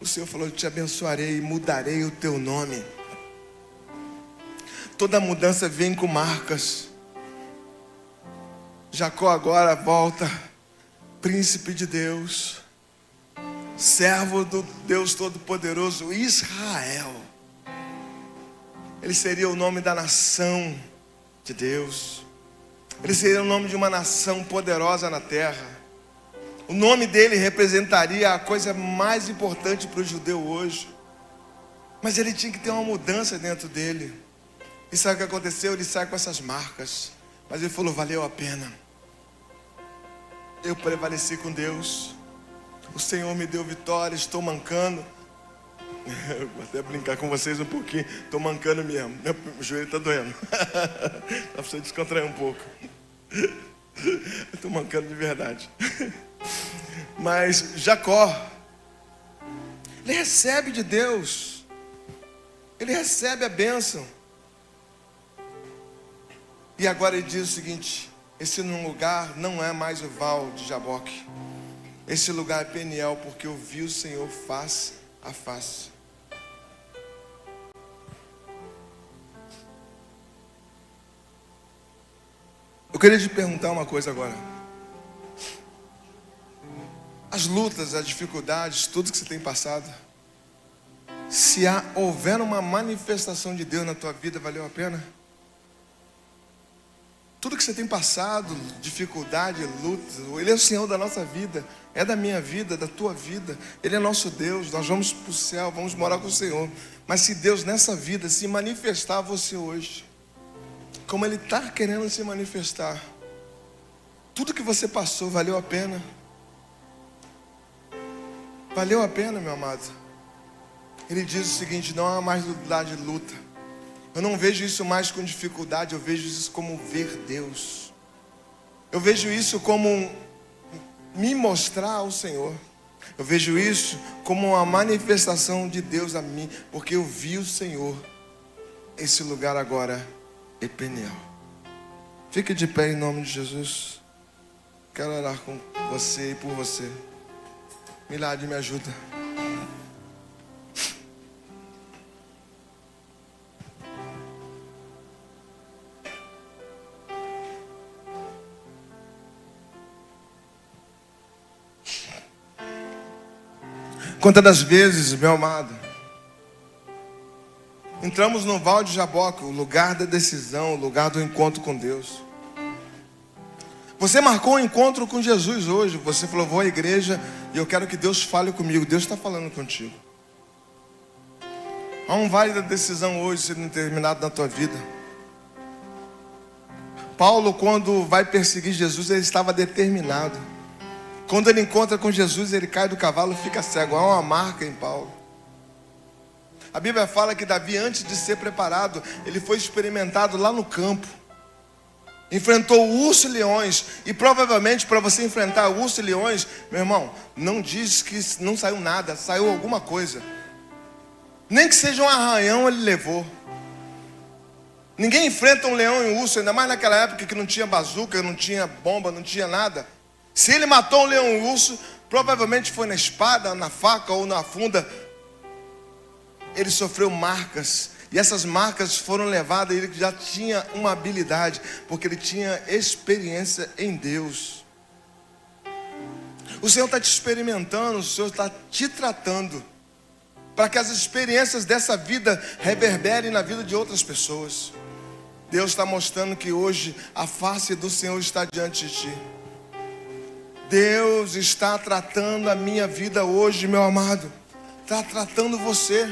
O Senhor falou: eu te abençoarei e mudarei o teu nome. Toda mudança vem com marcas. Jacó agora volta príncipe de Deus, servo do Deus Todo-Poderoso, Israel. Ele seria o nome da nação de Deus. Ele seria o nome de uma nação poderosa na terra. O nome dele representaria a coisa mais importante para o judeu hoje. Mas ele tinha que ter uma mudança dentro dele. E sabe o que aconteceu? Ele sai com essas marcas. Mas ele falou: valeu a pena. Eu prevaleci com Deus. O Senhor me deu vitória. Estou mancando. Eu vou até brincar com vocês um pouquinho. Estou mancando mesmo. Meu joelho está doendo. Dá para você descontrair um pouco. Eu estou mancando de verdade. Mas Jacó, ele recebe de Deus, ele recebe a bênção. E agora ele diz o seguinte: esse lugar não é mais o val de Jaboque. Esse lugar é Peniel, porque eu vi o Senhor face a face. Eu queria te perguntar uma coisa agora. As lutas, as dificuldades, tudo que você tem passado, se houver uma manifestação de Deus na tua vida, valeu a pena? Tudo que você tem passado, dificuldade, lutas, Ele é o Senhor da nossa vida, é da minha vida, da tua vida. Ele é nosso Deus, nós vamos para o céu, vamos morar com o Senhor. Mas se Deus nessa vida se manifestar a você hoje, como Ele está querendo se manifestar, tudo que você passou, valeu a pena? Valeu a pena, meu amado? Ele diz o seguinte: não há mais lugar de luta. Eu não vejo isso mais com dificuldade, eu vejo isso como ver Deus. Eu vejo isso como me mostrar ao Senhor. Eu vejo isso como uma manifestação de Deus a mim, porque eu vi o Senhor. Esse lugar agora é Peniel. Fique de pé em nome de Jesus. Quero orar com você e por você. Milagre, me ajuda. Quantas das vezes, meu amado, entramos no Val de Jaboque, o lugar da decisão, o lugar do encontro com Deus. Você marcou um encontro com Jesus hoje. Você falou, vou à igreja e eu quero que Deus fale comigo. Deus está falando contigo. Há um vale da decisão hoje sendo determinado na tua vida. Paulo, quando vai perseguir Jesus, ele estava determinado. Quando ele encontra com Jesus, ele cai do cavalo e fica cego. Há uma marca em Paulo. A Bíblia fala que Davi, antes de ser preparado, ele foi experimentado lá no campo. Enfrentou urso e leões. E provavelmente para você enfrentar urso e leões, meu irmão, não diz que não saiu nada, saiu alguma coisa. Nem que seja um arranhão ele levou. Ninguém enfrenta um leão e um urso, ainda mais naquela época que não tinha bazuca, não tinha bomba, não tinha nada. Se ele matou um leão e um urso, provavelmente foi na espada, na faca ou na funda. Ele sofreu marcas. E essas marcas foram levadas, ele já tinha uma habilidade, porque ele tinha experiência em Deus. O Senhor está te experimentando, o Senhor está te tratando, para que as experiências dessa vida reverberem na vida de outras pessoas. Deus está mostrando que hoje a face do Senhor está diante de ti. Deus está tratando a minha vida hoje, meu amado. Está tratando você.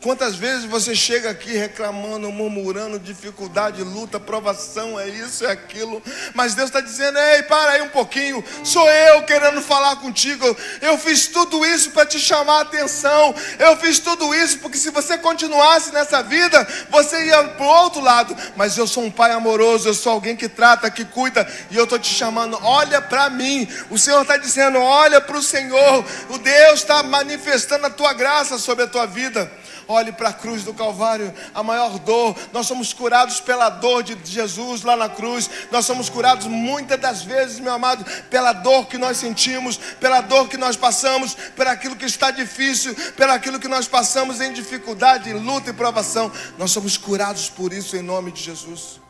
Quantas vezes você chega aqui reclamando, murmurando, dificuldade, luta, provação, é isso, é aquilo. Mas Deus está dizendo, ei, para aí um pouquinho. Sou eu querendo falar contigo. Eu fiz tudo isso para te chamar a atenção. Eu fiz tudo isso porque se você continuasse nessa vida, você ia para o outro lado. Mas eu sou um pai amoroso, eu sou alguém que trata, que cuida. E eu estou te chamando, olha para mim. O Senhor está dizendo, olha para o Senhor. O Deus está manifestando a tua graça sobre a tua vida. Olhe para a cruz do Calvário, a maior dor. Nós somos curados pela dor de Jesus lá na cruz. Nós somos curados muitas das vezes, meu amado, pela dor que nós sentimos, pela dor que nós passamos, por aquilo que está difícil, pelo aquilo que nós passamos em dificuldade, em luta e provação. Nós somos curados por isso em nome de Jesus.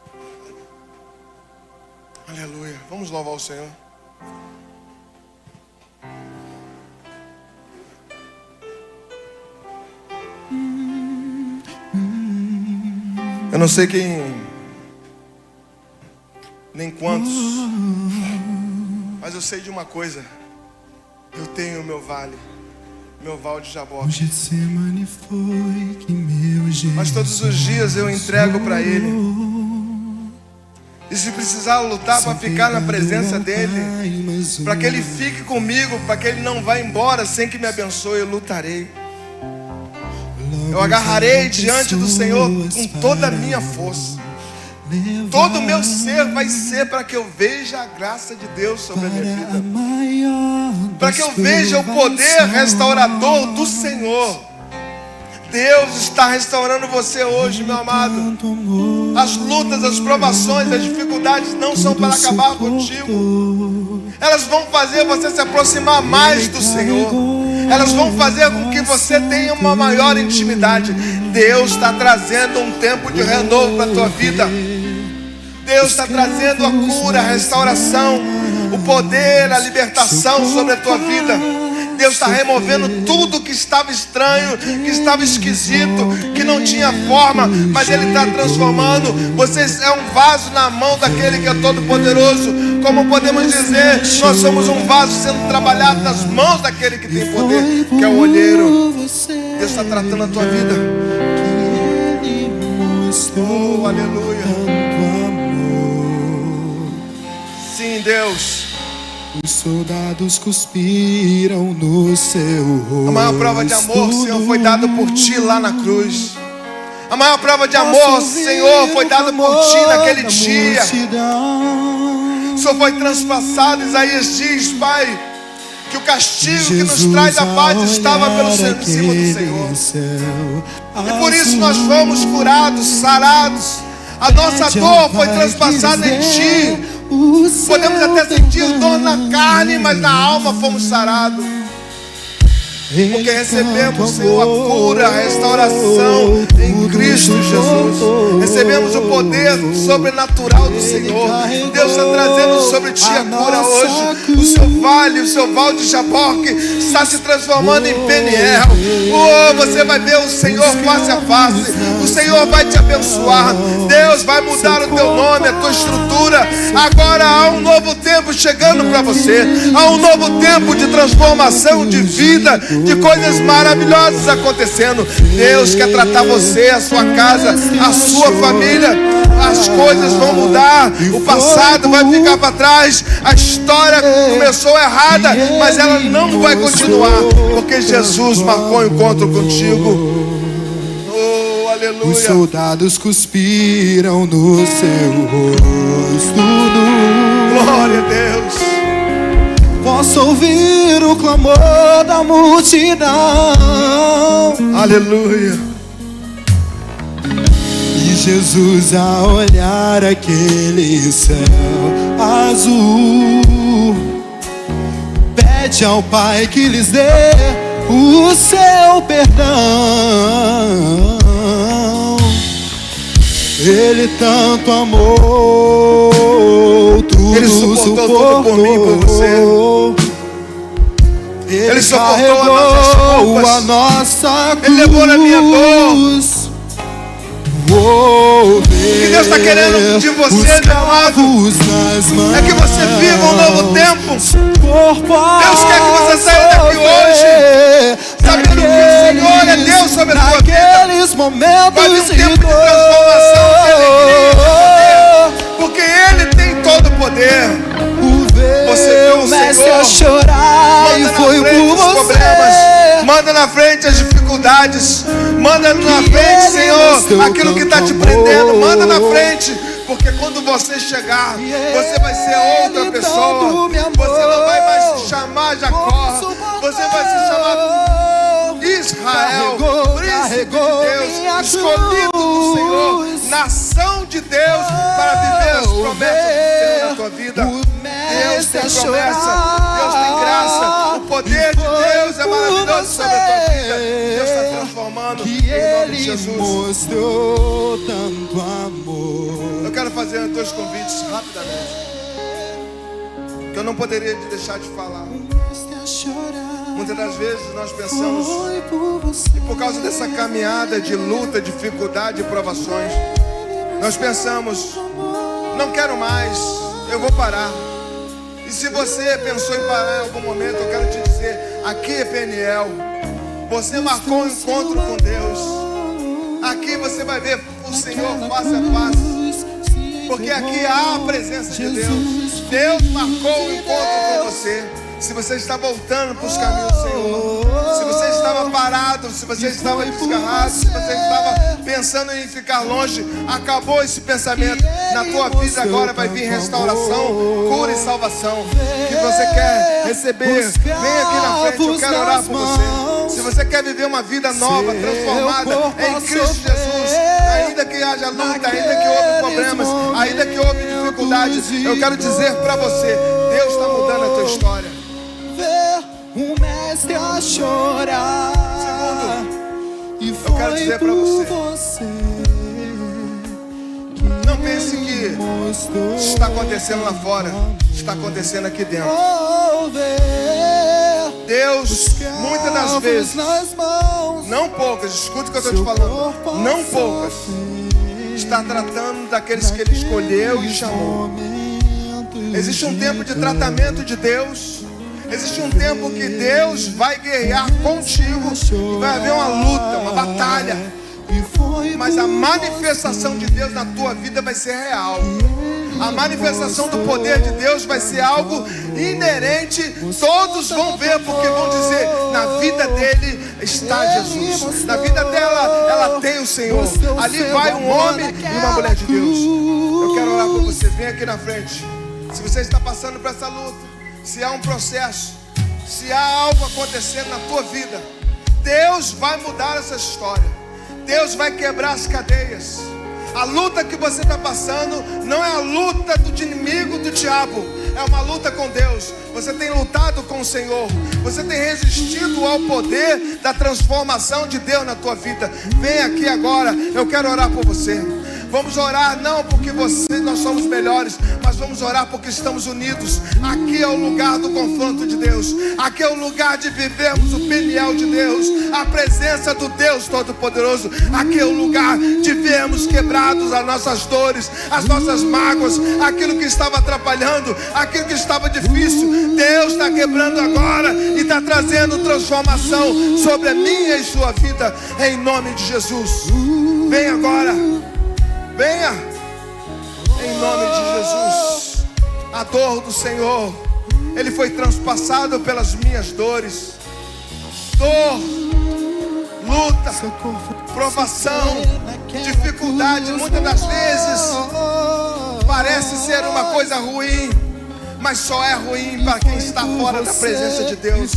Aleluia. Vamos louvar o Senhor. Eu não sei quem, nem quantos, mas eu sei de uma coisa. Eu tenho o meu vale, meu Val de Jaboque. Mas todos os dias eu entrego para Ele. E se precisar lutar para ficar na presença dEle, para que Ele fique comigo, para que Ele não vá embora sem que me abençoe, eu lutarei. Eu agarrarei diante do Senhor com toda a minha força. Todo o meu ser vai ser para que eu veja a graça de Deus sobre a minha vida. Para que eu veja o poder restaurador do Senhor. Deus está restaurando você hoje, meu amado. As lutas, as provações, as dificuldades não são para acabar contigo. Elas vão fazer você se aproximar mais do Senhor. Elas vão fazer com que você tenha uma maior intimidade. Deus está trazendo um tempo de renovo para a tua vida. Deus está trazendo a cura, a restauração, o poder, a libertação sobre a tua vida. Deus está removendo tudo que estava estranho, que estava esquisito, que não tinha forma, mas Ele está transformando. Você é um vaso na mão daquele que é todo poderoso. Como podemos dizer, nós somos um vaso sendo trabalhado nas mãos daquele que tem poder, que é o olheiro. Deus está tratando a tua vida. Oh, aleluia. Sim, Deus. Os soldados cuspiram no seu rosto. A maior prova de amor, Senhor, foi dado por Ti lá na cruz. A maior prova de amor, Senhor, foi dada por Ti naquele dia. O Senhor foi transpassado. Isaías diz, Pai, que o castigo que nos traz a paz estava em cima do Senhor. E por isso nós fomos curados, sarados. A nossa dor foi transpassada em Ti. Podemos até sentir dor na carne, mas na alma fomos sarados. Porque recebemos, Senhor, a cura, a restauração em Cristo Jesus. Recebemos o poder sobrenatural do Senhor. Deus está trazendo sobre ti a cura hoje. O seu vale de Jaboque está se transformando em Peniel. Oh, você vai ver o Senhor face a face. O Senhor vai te abençoar. Deus vai mudar o teu nome, a tua estrutura. Agora há um novo tempo chegando para você. Há um novo tempo de transformação de vida, de coisas maravilhosas acontecendo. Deus quer tratar você, a sua casa, a sua família. As coisas vão mudar. O passado vai ficar para trás. A história começou errada, mas ela não vai continuar, porque Jesus marcou um encontro contigo. Oh, aleluia. Os soldados cuspiram no seu rosto. Glória a Deus. Posso ouvir o clamor da multidão. Aleluia. E Jesus, a olhar aquele céu azul, pede ao Pai que lhes dê o seu perdão. Ele tanto amou, tudo Ele suportou tudo por mim, por você. Ele suportou a nossa cruz. Ele levou na minha dor. O que Deus está querendo de você, meu amado, é que você viva um novo tempo. Deus quer que você saia daqui hoje sabendo que o Senhor é Deus sobre a tua vida. Vai vir um tempo de transformação, de alegria, porque Ele tem todo o poder. Você viu o Senhor, manda na frente os problemas, manda na frente as dificuldades, manda na frente, Senhor, aquilo que está te prendendo, manda na frente, porque quando você chegar, você vai ser outra pessoa. Você não vai mais se chamar Jacó, você vai se chamar Israel, príncipe de Deus, escolhido do Senhor, nação de Deus, para viver as promessas do Senhor na tua vida. Deus tem promessa, Deus tem graça, o poder de Deus é maravilhoso sobre a tua vida. Deus está transformando em nome de Jesus. Mostrou tanto amor. Eu quero fazer dois convites rapidamente, que eu não poderia deixar de falar. Muitas das vezes nós pensamos, e por causa dessa caminhada de luta, dificuldade e provações, nós pensamos, não quero mais, eu vou parar. E se você pensou em parar em algum momento, eu quero te dizer, aqui é Peniel. Você marcou um encontro com Deus. Aqui você vai ver o Senhor face a face, porque aqui há a presença de Deus. Deus marcou um encontro com você. Se você está voltando para os caminhos do Senhor, se você estava parado, se você estava desgarrado, se você estava pensando em ficar longe, acabou esse pensamento. Na tua vida agora vai vir restauração, cura e salvação. Que você quer receber, vem aqui na frente, eu quero orar por você. Se você quer viver uma vida nova, transformada em Cristo Jesus, ainda que haja luta, ainda que houve problemas, ainda que houve dificuldades, eu quero dizer para você, Deus está mudando a tua história. Um mestre a chorar. Segundo, eu quero dizer para você, não pense que está acontecendo lá fora, está acontecendo aqui dentro. Deus, muitas das vezes, não poucas, escute o que eu estou te falando, não poucas, está tratando daqueles que Ele escolheu e chamou. Existe um tempo de tratamento de Deus. Existe um tempo que Deus vai guerrear contigo e vai haver uma luta, uma batalha. Mas a manifestação de Deus na tua vida vai ser real. A manifestação do poder de Deus vai ser algo inerente. Todos vão ver, porque vão dizer, na vida dele está Jesus. Na vida dela, ela tem o Senhor. Ali vai um homem e uma mulher de Deus. Eu quero orar por você, vem aqui na frente. Se você está passando por essa luta, se há um processo, se há algo acontecendo na tua vida, Deus vai mudar essa história. Deus vai quebrar as cadeias. A luta que você está passando não é a luta do inimigo, do diabo. É uma luta com Deus. Você tem lutado com o Senhor. Você tem resistido ao poder da transformação de Deus na tua vida. Vem aqui agora, eu quero orar por você. Vamos orar não porque nós somos melhores, mas vamos orar porque estamos unidos. Aqui é o lugar do confronto de Deus. Aqui é o lugar de vivermos o Peniel de Deus, a presença do Deus Todo-Poderoso. Aqui é o lugar de vermos quebrados as nossas dores, as nossas mágoas, aquilo que estava atrapalhando, aquilo que estava difícil. Deus está quebrando agora e está trazendo transformação sobre a minha e sua vida, em nome de Jesus. Vem agora. Venha, em nome de Jesus. A dor do Senhor, Ele foi transpassado pelas minhas dores. Dor, luta, provação, dificuldade, muitas das vezes parece ser uma coisa ruim, mas só é ruim para quem está fora da presença de Deus.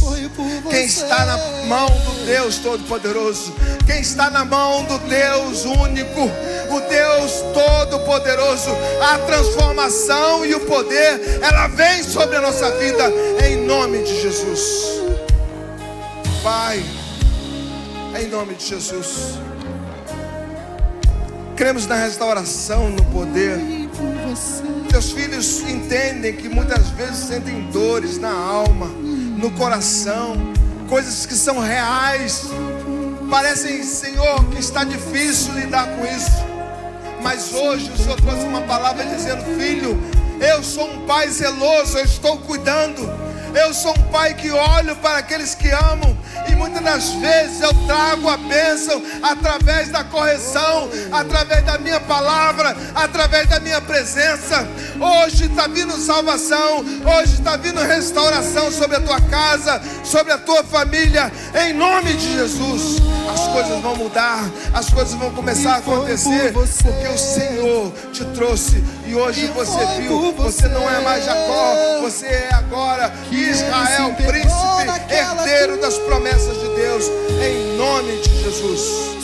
Quem está na mão do Deus Todo-Poderoso, quem está na mão do Deus único, o Deus Todo-Poderoso, a transformação e o poder, ela vem sobre a nossa vida, em nome de Jesus. Pai, em nome de Jesus, cremos na restauração, no poder. Teus filhos entendem que muitas vezes sentem dores na alma, no coração, coisas que são reais. Parecem, Senhor, que está difícil lidar com isso. Mas hoje o Senhor trouxe uma palavra dizendo: filho, eu sou um pai zeloso, eu estou cuidando. Eu sou um pai que olho para aqueles que amam. E muitas das vezes eu trago a bênção através da correção, através da minha palavra, através da minha presença. Hoje está vindo salvação, hoje está vindo restauração sobre a tua casa, sobre a tua família, em nome de Jesus. As coisas vão mudar, as coisas vão começar a acontecer, porque o Senhor te trouxe. E hoje você viu, você não é mais Jacó, você é agora Israel, príncipe, herdeiro das promessas de Deus, em nome de Jesus.